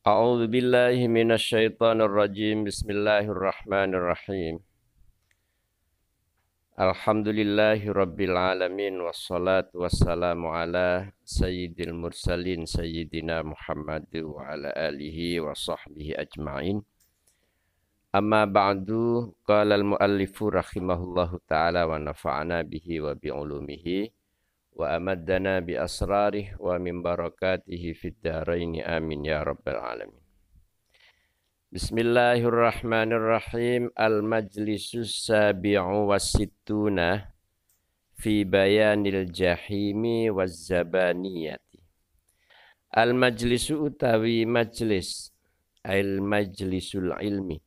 A'udzu billahi minasyaitonir rajim. Bismillahirrahmanirrahim. Alhamdulillahi rabbil alamin wassalatu wassalamu ala sayyidil mursalin sayyidina Muhammad wa ala alihi wa sahbihi ajma'in. Amma ba'du, qala al-muallifu rahimahullahu ta'ala wa nafa'ana bihi wa bi'ulumihi wa amaddana bi asrarih wa min barakatihi fid dharain amin ya rabbal alamin. Bismillahirrahmanirrahim. Al-majlisus sabi'u wassittuna fi bayanil jahimi wazzabaniyati. Al-majlisu utawi majlis, al-majlisul ilmi,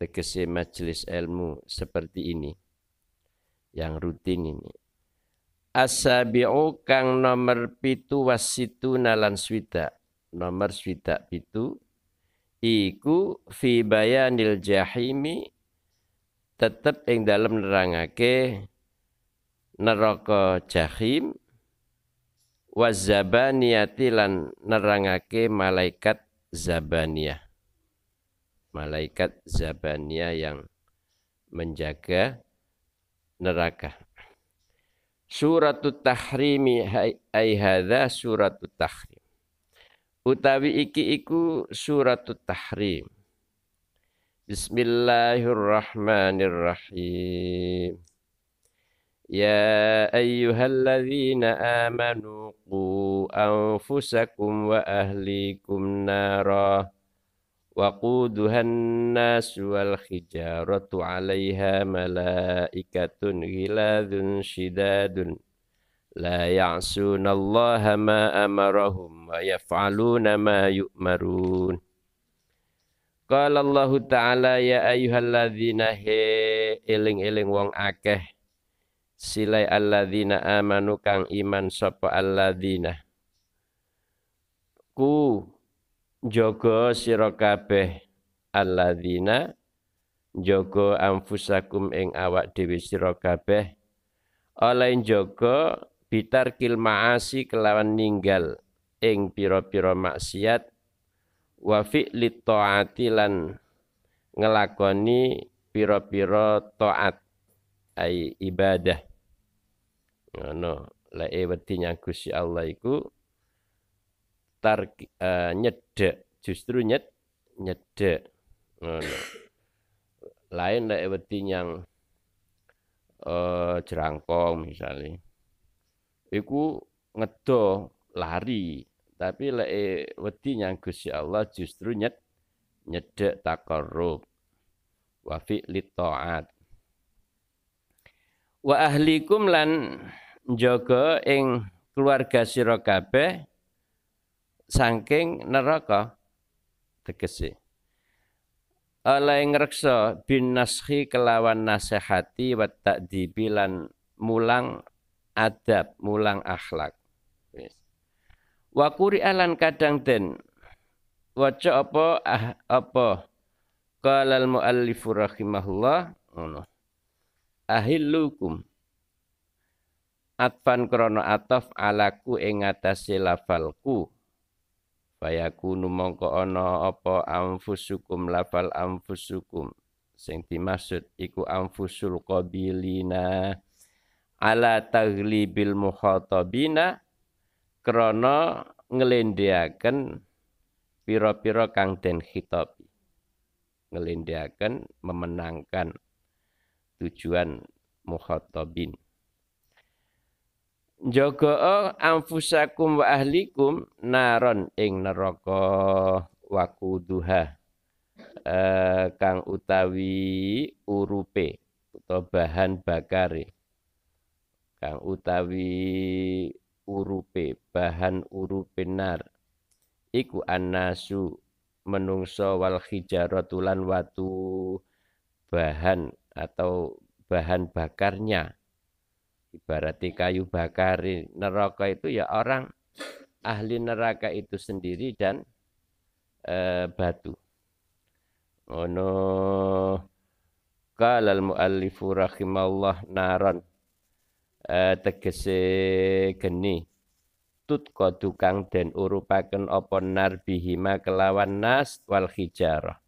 tegese majlis ilmu seperti ini, yang rutin ini. As-sabi'u kang nomor pitu wassittuna lan swida, nomor swida pitu, iku fi bayanil jahimi, tetep ing dalem nerangake neraka jahim, wazzabaniyati lan nerangake malaikat zabaniyah, malaikat zabaniyah yang menjaga neraka. Suratut tahrimi ay hadza suratut tahrim, utawi iki iku suratut tahrim. Bismillahirrahmanirrahim. Ya ayyuhalladzina amanu qu anfusakum wa ahlikum nara waquduhan nasu wal hijaratu 'alaiha malaikatun ghiladun shidadun la ya'sunallaha ma amarahum wa yaf'aluna ma yu'marun. Qala Allah Ta'ala ya ayyuhalladzina eling-eling wong akeh silai alladzina amanu kang iman sapa alladzina ku jaga sira kabeh alladzina jaga anfusakum ing awak dhewe sira kabeh oleh jaga bitarkil ma'asi kelawan ninggal ing pira-pira maksiat wa fi'lit ta'ati lan ngelakoni pira-pira taat ai ibadah. Ngono, lek wedi nyang Gusti Allah iku nyedek, justru nyedek. Ngono. Lain lek wedi nyang jerangkong misalnya. Iku ngedo lari, tapi lek wedi nyang Gusti Allah justru nyedek taqarrub wa fi'lit ta'at. Wa ahlikum lan njaga ing keluarga sira kabeh saking neraka, tegese oleh ngreksa bin naskhi kelawan nasihati wa ta'dibi lan mulang adab, mulang akhlak. Wa qur'alan kadang den waca apa qala al muallifu rahimahullah ngono. Ahillukum atfan krono ataf alaku ing atase lafalku fayakunu mongko ana apa anfusukum lafal anfusukum sing dimaksud iku anfusul qabilina ala taglibil mukhatabina krana nglendeaken pira-pira kang den khitabi, nglendeaken memenangkan tujuan mukhatabin. Jaga anfusakum wa ahlikum naron ing neraka waquduha kang utawi urupe utawa bahan bakare, kang utawi urupe bahan urupe nar iku annasu menungso wal hijaratu lan watu bahan atau bahan bakarnya, ibaratnya kayu bakar neraka itu ya orang ahli neraka itu sendiri dan batu. Ono qala al muallifu rahimahullah naron tegese geni tutqadu kang den urupaken apa nar bihima kelawan nas wal hijarah.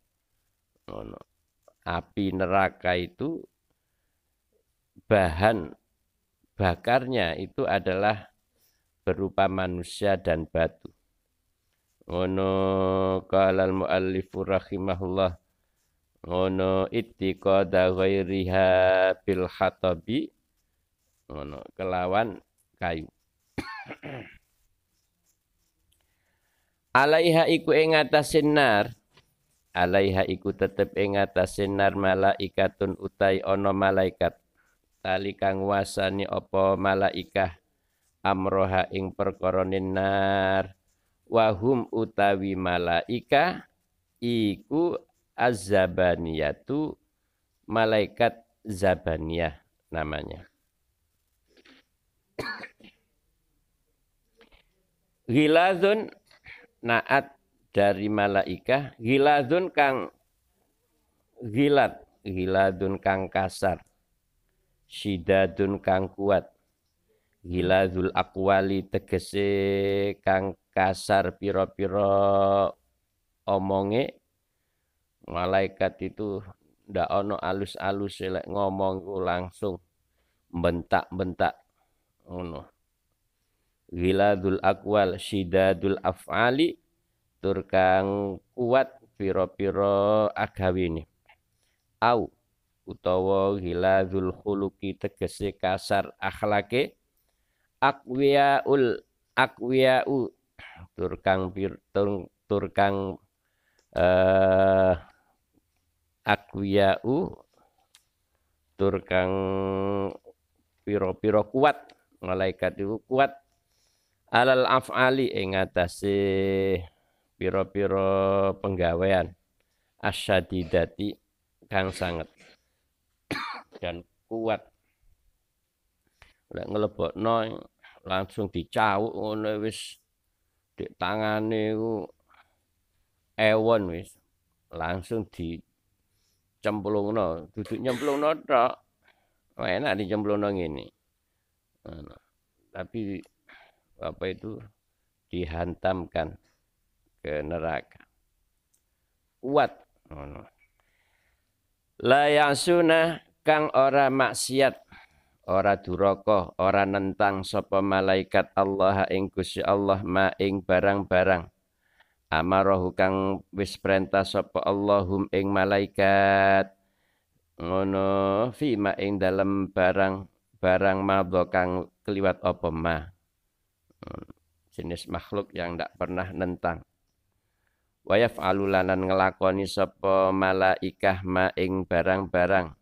Ngono. Api neraka itu bahan bakarnya itu adalah berupa manusia dan batu. Ngono qala al muallifu rahimahullah ngono ittiqada ghairiha bil hatabi ngono kelawan kayu. Alaiha iku ing atasin nar, alaiha iku tetep ing atasin nar malaikatun utai ana malaikat tali kang wasani apa malaikah amroha ing perkara nar wahum utawi malaika iku azzabaniyatu malaikat zabaniyah namanya. Ghilazun naat dari malaika, ghilazun kang ghiladun kang kasar, syidadun kang kuat, ghilazul aqwali tegese kang kasar piro-piro omonge. Malaikat itu ndak ono alus-alus lek ngomong langsung bentak-bentak ngono. Ghiladul aqwal syidadul af'ali tur kang kuat piro-piro agawine. Au utawa ghiladul khuluqi tegese kasar akhlake. Aqwiyau tur kang aqwiyau tur kang piro-piro kuat. Malaikat itu kuat alal af'ali ing atase piro-piro penggawean asyadidati kang sanget dan kuat. Lek nglebokno langsung dicawuk ngono wis dik tangane ku ewon wis langsung dicemplungno, duduk nyemplungno tok. Enak dicemplungno ngene. Tapi apa itu dihantamkan ke neraka. Kuat. La ya'suna kang ora maksiat, ora duraka, ora nentang sapa malaikat Allah ing Gusti Allah ma ing barang-barang. Amarahu kang wis perintah sapa Allahum ing malaikat. Ngono fi ma ing dalem barang madha kang kliwat apa ma. Jenis makhluk yang ndak pernah nentang. Wa yaf'alu lanan ngelakoni sapa malaikah ma ing barang-barang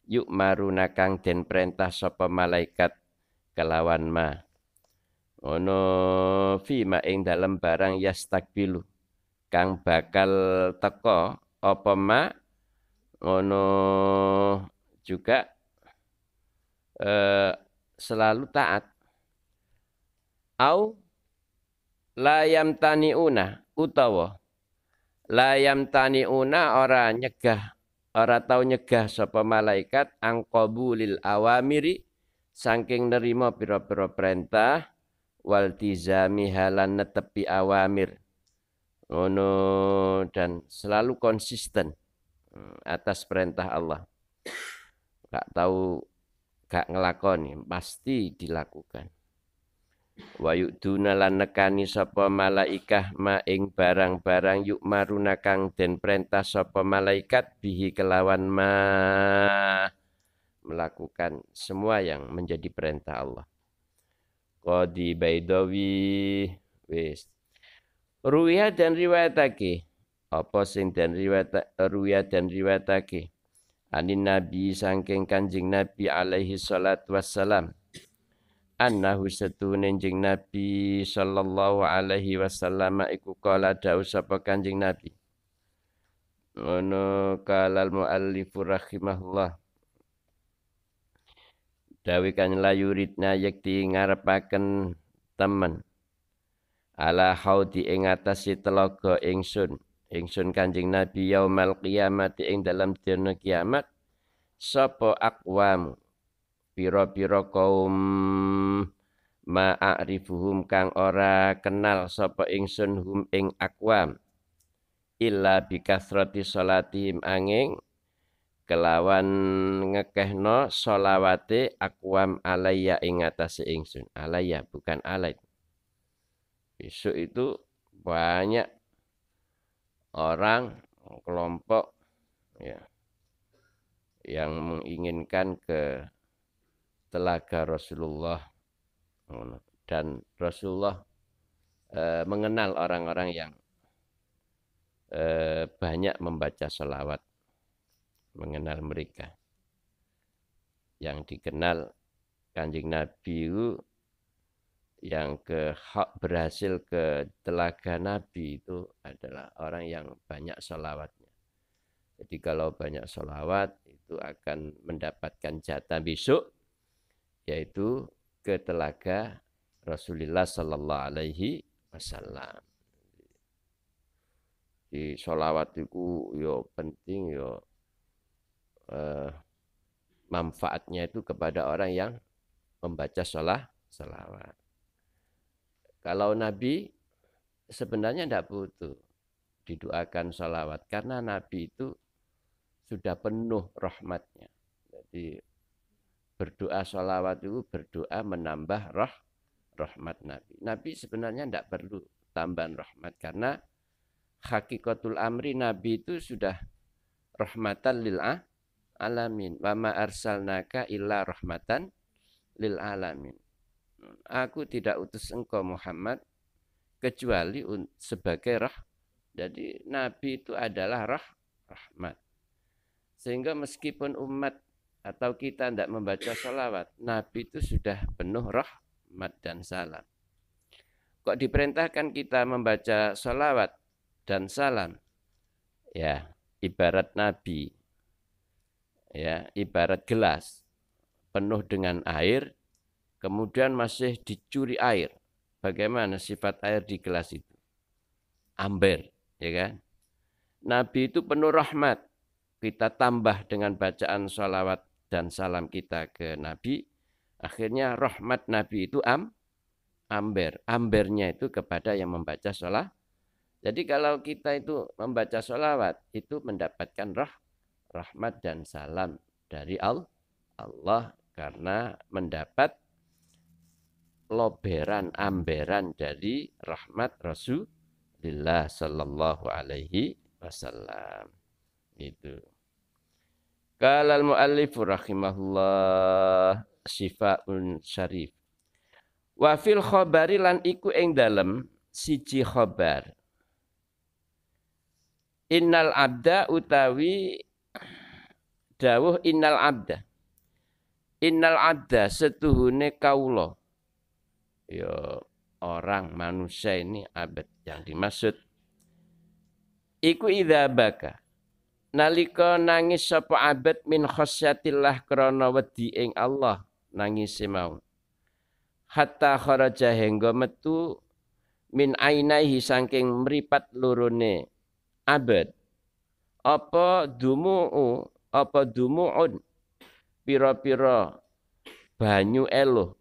yuk maruna kang den perintah sapa malaikat kelawan ma. Ono fi ma ing dalem barang yastakbilu kang bakal teko apa ma ono juga selalu taat. Au la yamtaniuna utawa la yamtaniuna ora nyegah, ora tau nyegah sapa malaikat angqabulil awamiri saking nerima pira-pira perintah wal tizami halan netepi awamir. Ngono dan selalu konsisten atas perintah Allah. Gak ngelakoni, pasti dilakukan. Wa yu'duna lan nekani sapa malaikah ma ing barang-barang yuk maruna kang den perintah sapa malaikat bihi kelawan ma melakukan semua yang menjadi perintah Allah. Qadi Baidawi wis ruya dan riwayatake apa sing dan ruya dan riwayatake anin nabi saking kanjeng nabi alaihi salatu wassalam annahu satune kanjeng nabi sallallahu alaihi wasallam iku kala dawuh sapa kanjeng nabi ono kalal muallifu rahimahullah dawi kan layuridna yakti ngarepaken temen ala haudi ing atase telaga ingsun kanjeng nabi yaumal qiyamati ing dalam dina kiamat sapa aqwam pira-pira kaum ma'arifuhum kang ora kenal sapa ingsun hum ing aqwam illa bikasrati salatihim angin kelawan ngekehno solawate aqwam alayya ing atase ingsun. Alayya bukan alai. Besok itu banyak orang kelompok ya yang menginginkan ke telaga Rasulullah dan Rasulullah mengenal orang-orang yang banyak membaca sholawat, mengenal mereka. Yang dikenal Kanjeng Nabi itu yang berhasil ke telaga Nabi itu adalah orang yang banyak sholawatnya. Jadi kalau banyak sholawat itu akan mendapatkan jatah besok, yaitu ke telaga Rasulullah Sallallahu Alaihi Wasallam. Di sholawat itu yo penting yo manfaatnya itu kepada orang yang membaca sholawat. Kalau Nabi sebenarnya tidak butuh didoakan sholawat karena Nabi itu sudah penuh rahmatnya. Jadi berdoa sholawat itu berdoa menambah rahmat Nabi. Nabi sebenarnya tidak perlu tambahan rahmat karena hakikatul amri Nabi itu sudah rahmatan lil alamin. Wa ma arsalnaka illa rahmatan lil alamin. Aku tidak utus engkau Muhammad kecuali sebagai Jadi Nabi itu adalah rahmat. Sehingga meskipun umat atau kita tidak membaca sholawat, Nabi itu sudah penuh rahmat dan salam. Kok diperintahkan kita membaca sholawat dan salam? Ya, ibarat Nabi, ya, ibarat gelas penuh dengan air, kemudian masih dicuri air. Bagaimana sifat air di gelas itu? Amber, ya kan? Nabi itu penuh rahmat. Kita tambah dengan bacaan sholawat dan salam kita ke Nabi. Akhirnya rahmat Nabi itu amber. Ambernya itu kepada yang membaca sholawat. Jadi kalau kita itu membaca sholawat, itu mendapatkan rahmat dan salam dari Allah karena mendapat loberan, amberan dari rahmat Rasulullah Sallallahu Alaihi Wasallam. Itu. Qalal mu'allifu rahimahullah Syifaun Syarif. Wa fil khabari lan iku ing dalem siji khabar. Innal abda utawi dawuh innal abda. Innal abda setuhune kaula. Ya orang manusia ini abad yang dimaksud iku idza baka nalika nangis sapa abad min khasyatillah krana wedi ing Allah nangis mau hatta kharaja hingga metu min ainaihi saking mripat lurune abad apa dumu'un pira-pira banyu eluh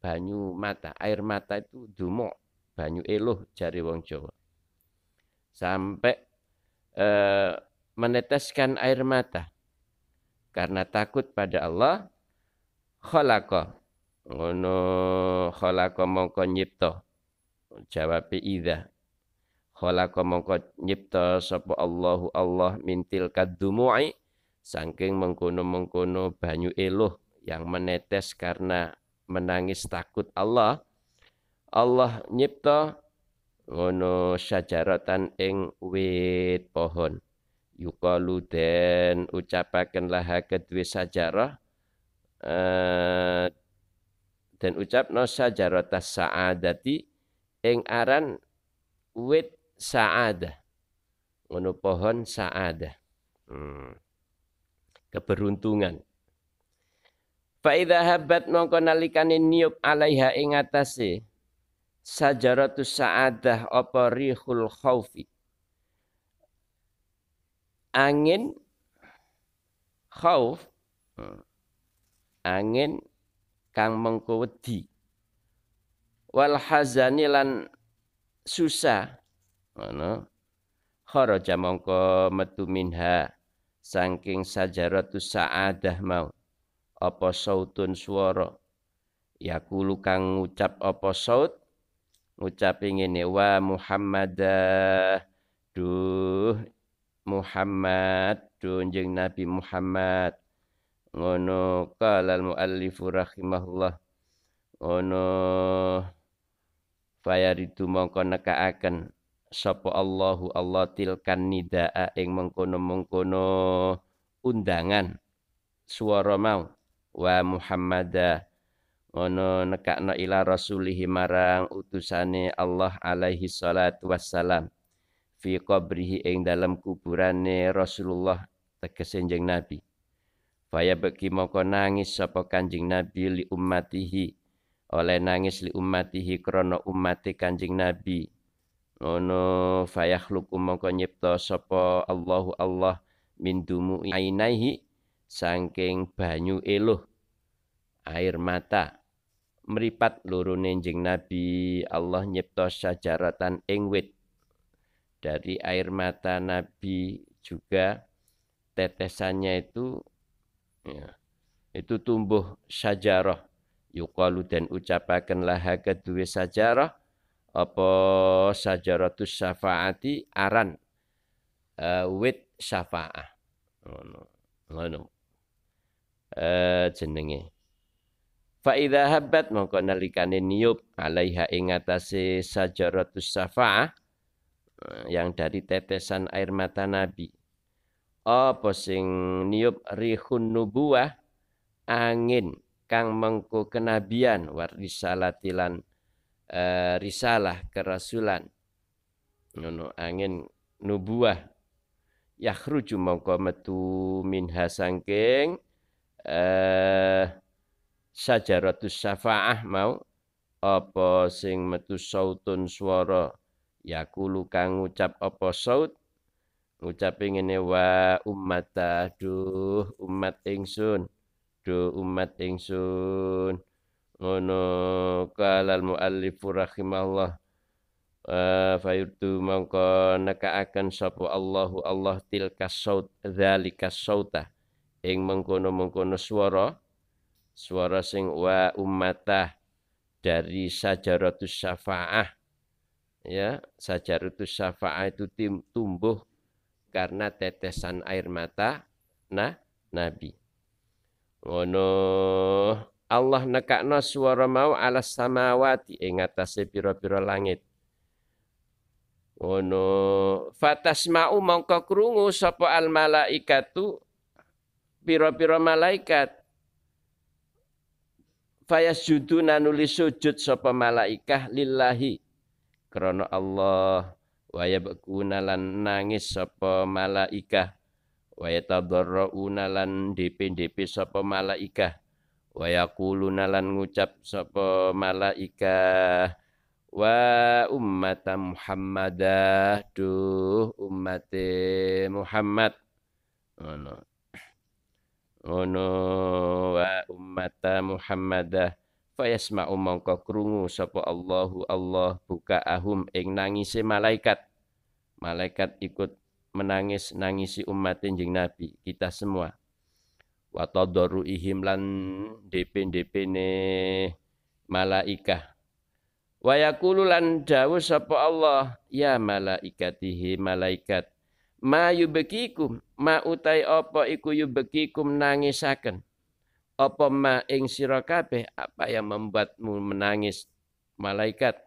banyu mata, air mata itu dumu, banyu eluh jari wong Jawa. Sampai meneteskan air mata karena takut pada Allah. Khalaqa ngono khalaqa mongko nyipta. Jawab idza. Khalaqa mongko nyipta sapa Allahu Allah mintil kadumu'i saking mengkono-mengkono banyu eluh yang menetes karena menangis takut Allah. Allah nyipta ngono syajaratan ing wit pohon. Yuqalu den ucapaken laha kedue sajarah dan ucapno sajaratas sa'adati ing aran wit sa'adah. Ngono pohon sa'adah. Keberuntungan. Fa'idha habat mongko nalikane niup alaiha ing atase sajaratus sa'adah apa rihul khaufi. Angin khauf, angin kang mengko wedi wal hazani lan susah ngono kharaja mongko metu minha saking sajaratus saadah mau apa sautun swara yaqulu kang ngucap apa saut ngucapi ngene wa Muhammadah duh Muhammad dunjeng Nabi Muhammad ngono qala al muallifu rahimahullah ngono fayaridu mongko nekaaken sapa Allahu Allah tilkan nidaa ing mengkono-mengkono undangan swara mau wa Muhammadah ngono nekakno ila rasulihi marang utusane Allah alaihi salatu wassalam fi qabrihi ing dalam kuburane Rasulullah tegese kanjeng Nabi faya beki mongko nangis sapa kanjeng Nabi li ummatihi oleh nangis li ummatihi krana ummate kanjeng Nabi ngono fayakhluqu mongko nyipta sapa Allahu Allah min dumu'i ainaihi saking banyu eluh air mata meripat lorone njing Nabi Allah nyipta syajaratan ing wit dari air mata Nabi juga tetesannya itu ya, itu tumbuh syajarah yuqalu dan ucapaken laha kedue sajarah apa sajaratus syafaati aran wit syafaah ngono jenenge fa idza habbat mongko nalikane niup alaiha ing atase sajaratus syafaah yang dari tetesan air mata Nabi apa sing niup rihun nubuwah angin kang mengko kenabian war risalatilan risalah kerasulan ngono angin nubuwah yakhruju mongko metu minha sangking sajaratus syafaah mau apa sing metu sautun swara yaqulu kang ngucap apa saut ngucape ngene wa ummata duh umat ingsun ngono kalal muallifu rahimahullah fayurdu mongko nekaaken sapa Allahu Allah tilka saut dzalika sauta ing mengkono-mengkono swara sing wa ummatah dari sajaratus syafaah ya sajaratus syafaah itu tumbuh karena tetesan air mata Nabi ngono Allah nekakno swara mau alas samawati ing atase pira-pira langit. Ngono fatasma'u mongko krungu sapa al malaikatu pira-pira malaikat. Fayasjuduna nuli sujud sapa malaikah lillahi krana Allah wa yabkuna lan nangis sapa malaikah wa yatadarrauna lan DP sapa malaikah wa yaquluna lan ngucap sapa malaikah wa ummata Muhammadah duh ummate Muhammad ngono wa ummata Muhammadah fayasma'u mongko krungu sapa Allahu Allah bukaahum ing nangise malaikat ikut nangisi umat enjing Nabi kita semua wa tadarruihim lan DP-ne malaikah wa yaqulu lan dawuh sapa Allah ya malaikatihi malaikat ma yubkikum ma utai apa iku yubkikum nangisaken apa ma ing sira kabeh apa yang membuatmu menangis malaikat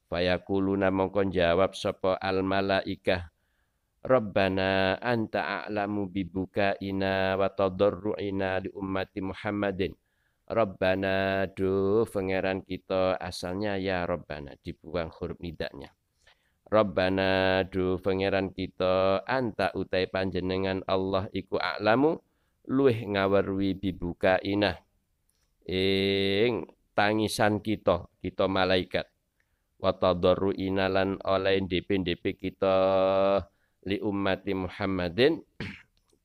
fayaquluna mongko jawab sapa al malaikah Rabbana anta a'lamu bibukaina wa tadarru'ina li ummati Muhammadin. Rabbana duh pangeran kita asalnya ya Rabbana dibuang huruf nidanya. Rabbana duh pangeran kita anta utai panjenengan Allah iku a'lamu luweh ngawerwi bibukaina ing tangisan kita malaikat. Wa tadarru'ina lan oleh DP kita li ummati Muhammadin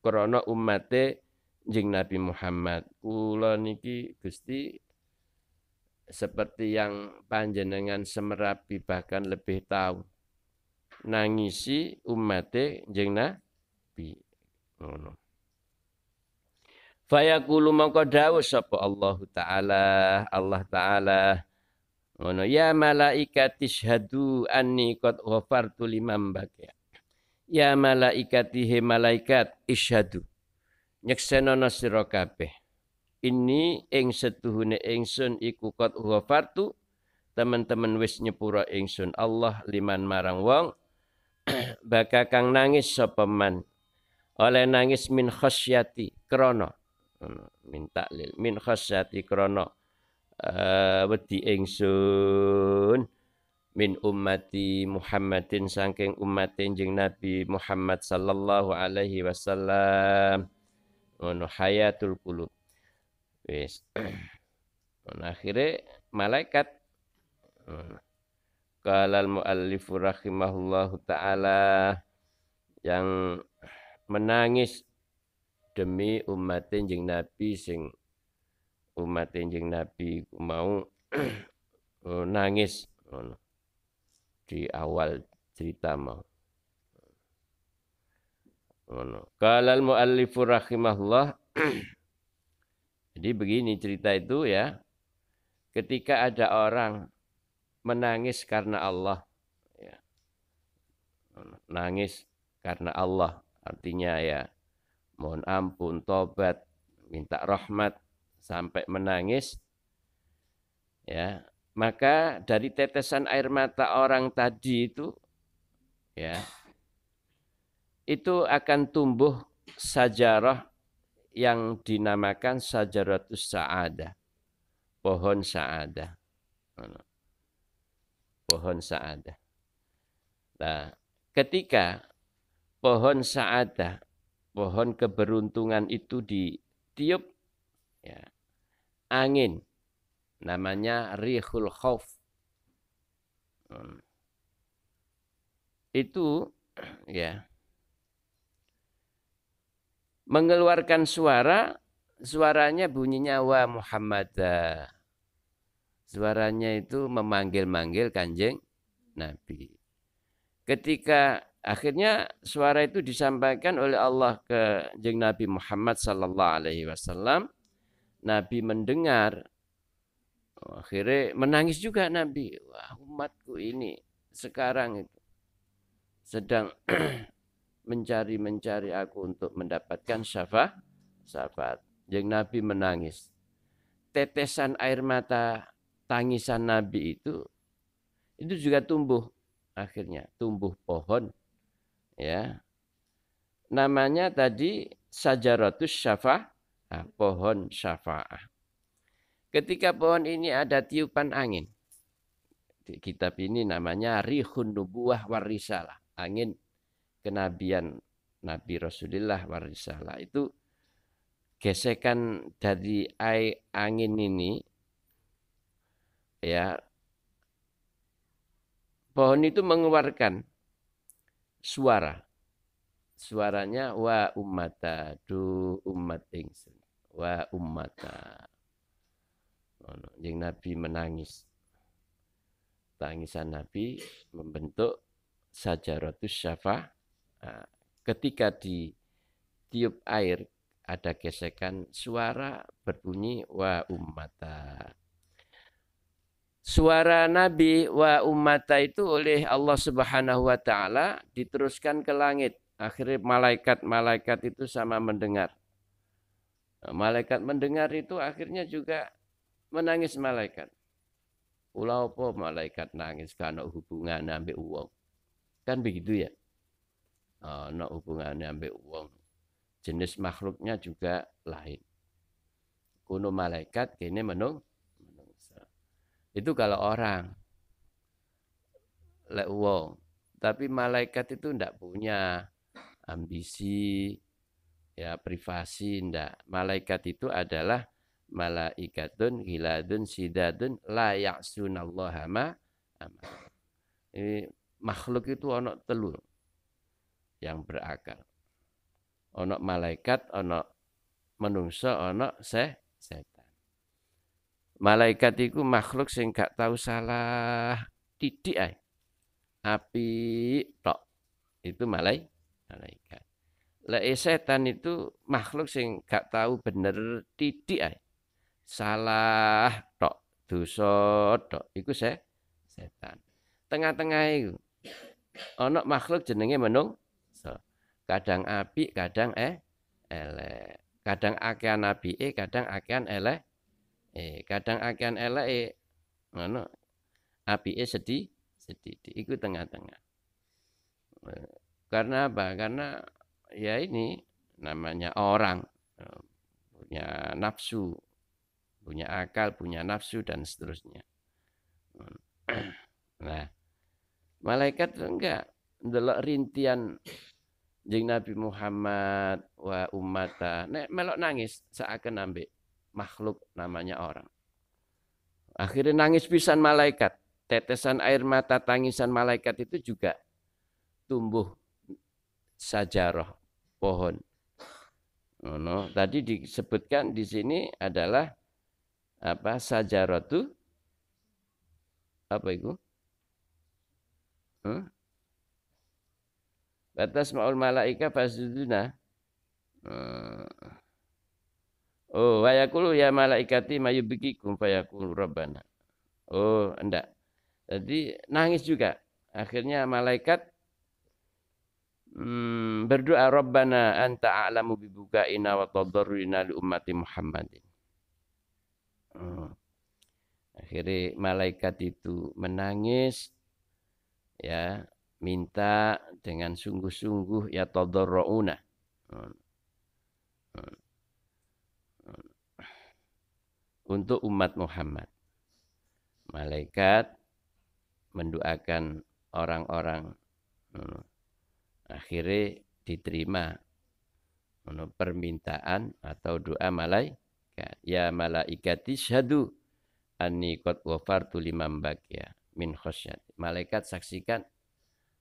krana ummate jeng Nabi Muhammad. Kula niki Gusti seperti yang panjenengan semerapi bahkan lebih tahu nangisi ummate jeng Nabi. Ngono. Fayaqulu mangko dawuh sapa Allah Ta'ala ngono ya malaikat ishhadu anni qad ghafartu liman baqiya. Ya malaikati he malaikat ishhadu nyeksenono sira kabeh. Ini ing setuhune ingsun iku qad ghafartu teman-teman wis nyepura ingsun Allah liman marang wong baka kang nangis sapa man oleh nangis min khasyati krana min taklil min khasyati krana wedi ingsun min ummati Muhammadin saking umat jeneng Nabi Muhammad sallallahu alaihi wasallam ono hayatul qulub wis akhirnya malaikat qalal muallifu rahimahullahu taala yang menangis demi umat jeneng Nabi sing umat jeneng Nabi mau nangis di awal cerita mau. Qalal muallifu rahimahullah. Jadi begini cerita itu ya. Ketika ada orang menangis karena Allah ya. Nangis karena Allah artinya ya mohon ampun, tobat, minta rahmat sampai menangis ya, maka dari tetesan air mata orang tadi itu ya itu akan tumbuh sajarah yang dinamakan sajaratus sa'adah, pohon sa'adah. Pohon sa'adah. Nah, ketika pohon sa'adah, pohon keberuntungan itu ditiup ya, angin namanya rihul khauf. Itu ya mengeluarkan suaranya bunyinya wa Muhammad. Suaranya itu memanggil-manggil Kanjeng Nabi. Ketika akhirnya suara itu disampaikan oleh Allah ke Kanjeng Nabi Muhammad sallallahu alaihi wasallam, Nabi mendengar. Akhirnya menangis juga Nabi. Wah, umatku ini sekarang itu sedang mencari aku untuk mendapatkan syafaat. Yang Nabi menangis. Tetesan air mata tangisan Nabi itu juga tumbuh akhirnya, tumbuh pohon ya. Namanya tadi sajaratus syafa'ah, pohon syafa'ah. Ketika pohon ini ada tiupan angin. Di kitab ini namanya rihun nubuwah warisalah, angin kenabian Nabi Rasulullah warisalah. Itu gesekan dari angin ini ya, pohon itu mengeluarkan suaranya wa ummata, du umat ingsun, wa ummata. Yang Nabi menangis, tangisan Nabi membentuk sajaratus syafa'ah. Ketika ditiup air ada gesekan suara berbunyi wa ummata. Suara Nabi wa ummata itu oleh Allah Subhanahu wa taala diteruskan ke langit. Akhirnya malaikat itu sama mendengar. Malaikat mendengar itu akhirnya juga menangis malaikat. Ulah apa malaikat nangis karena hubungannya ambek uang. Kan begitu ya. No hubungannya ambek uang. Jenis makhluknya juga lain. Kuno malaikat kene menungsa. Itu kalau orang lek wong, tapi malaikat itu ndak punya ambisi ya, privasi ndak. Malaikat itu adalah malaikatun hiladun sidadun la ya'sunallaha ma amar. Ini makhluk itu ono telu yang berakal. Ono malaikat, ono menungso, ono setan. Malaikat iku makhluk sing gak tahu salah titik ae. Api tok. Itu malaikat. Lah setan itu makhluk sing gak tahu bener titik ae. Salah tok, dosa tok. Iku setan. Tengah-tengah iku ana makhluk jenenge menungso. Kadang apik, kadang elek. Kadang akehan apike, kadang akehan elek. Kadang akehan eleke ngono. Apike sedih. Iku tengah-tengah. Karena apa? Karena ya ini namanya orang punya nafsu, punya akal, punya nafsu dan seterusnya. Nah, malaikat enggak ndelok rintian jeng Nabi Muhammad wa ummata. Nek melok nangis seakan ambek makhluk namanya orang. Akhirnya nangis pisan malaikat. Tetesan air mata tangisan malaikat itu juga tumbuh sajarah pohon. No, tadi disebutkan di sini adalah apa sajaratu apa itu? Batas ma'ul malaika fasuduna. Oh, wa yaqulu ya malaikati mayubikikum fayaqulu rabbana. Oh, enggak. Jadi nangis juga. Akhirnya malaikat berdoa Rabbana anta a'lamu bibukaina wa tadarruna li ummati Muhammadin. Akhirnya malaikat itu menangis ya, minta dengan sungguh-sungguh ya tadarruna. Untuk umat Muhammad. Malaikat mendoakan orang-orang akhirnya diterima permintaan atau doa malaikat. Ya malaikati syahadu anni qad ghafartu liman baqiya min khasyati. Malaikat saksikan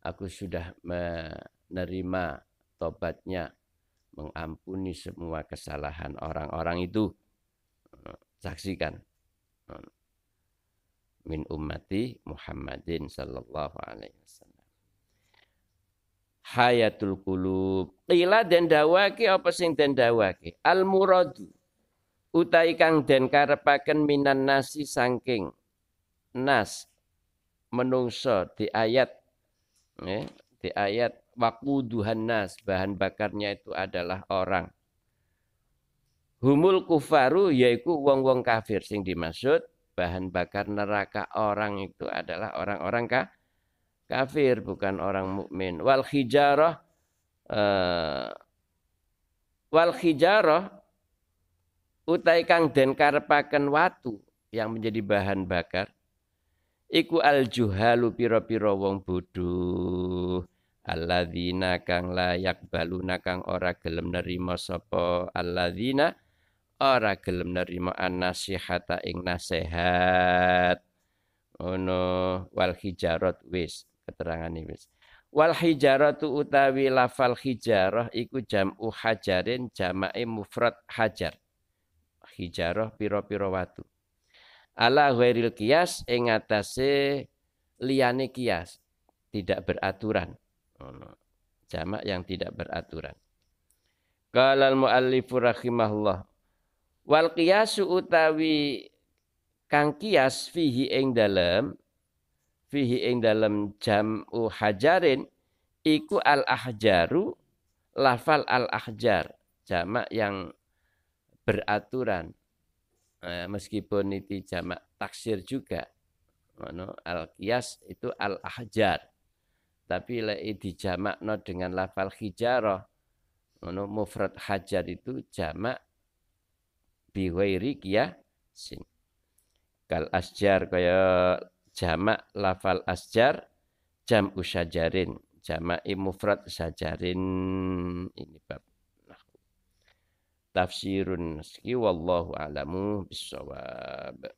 aku sudah menerima tobatnya, mengampuni semua kesalahan orang-orang itu. Saksikan. Min ummati Muhammadin sallallahu alaihi wasallam. Hayatul qulub. Qila den dawake apa sing den dawake? Al muradu. Utai kang den karepaken minan nasi saking nas menungso di ayat di ayat waquduhan nas, bahan bakarnya itu adalah orang. Humul kufaru yaiku wong-wong kafir sing dimaksud bahan bakar neraka orang itu adalah orang-orang kafir bukan orang mukmin. Wal hijarah utai kang den karepaken watu yang menjadi bahan bakar iku al juhalu pira-pira wong bodho alladzina kang layak baluna kang ora gelem nerima sapa alladzina ora gelem nerima an-nasihata ing nasihat. Ono wal hijarat wis keterangane wis. Wal hijaratu utawi lafal hijarah iku jam'u hajarin jamake mufrad hajar. Hijarah pira-pira watu. Ala ghairil qiyas ing atase liyane qiyas, tidak beraturan. Jamak yang tidak beraturan. Qala al-muallifu rahimahullah wal qiyasu utawi kang qiyas fihi ing dalem jam'u hajarin iku al ahjaru lafal al ahjar jamak yang beraturan meskipun itu jamak taksir juga al qiyas itu al ahjar tapi lek dijamakno dengan lafal hijarah mufrad hajar itu jamak biwairi qiyasin. Kal asjar kaya jamak lafal asjar jam'u syajarin jamak mufrad syajarin. Ini bab tafsirun naski wallahu a'lamu bissawab.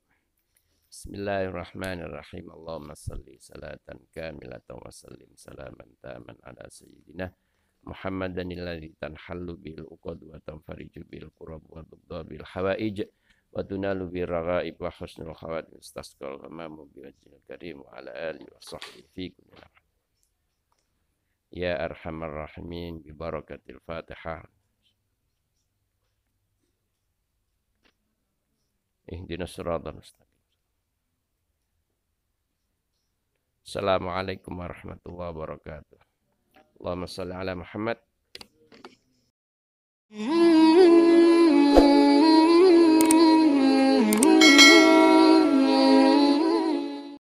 Bismillahirrahmanirrahim. Allahumma salli salatan kamilatan wa sallim salaman taman ala sayyidina Muhammadan alladzi tanhallu bil uqad wa tanfariju bil qurab wa tudda bil hawaij wa tunalu bi raghaib wa husnul khawatim istasqal hamamu bi wajhil karim wa ala alihi wa sahbihi fi kulli lamah. Ya arhamar rahimin bi barakatil Fatihah. Ihdinas siratal mustaqim. Assalamualaikum warahmatullahi wabarakatuh. Allahumma shalli ala Muhammad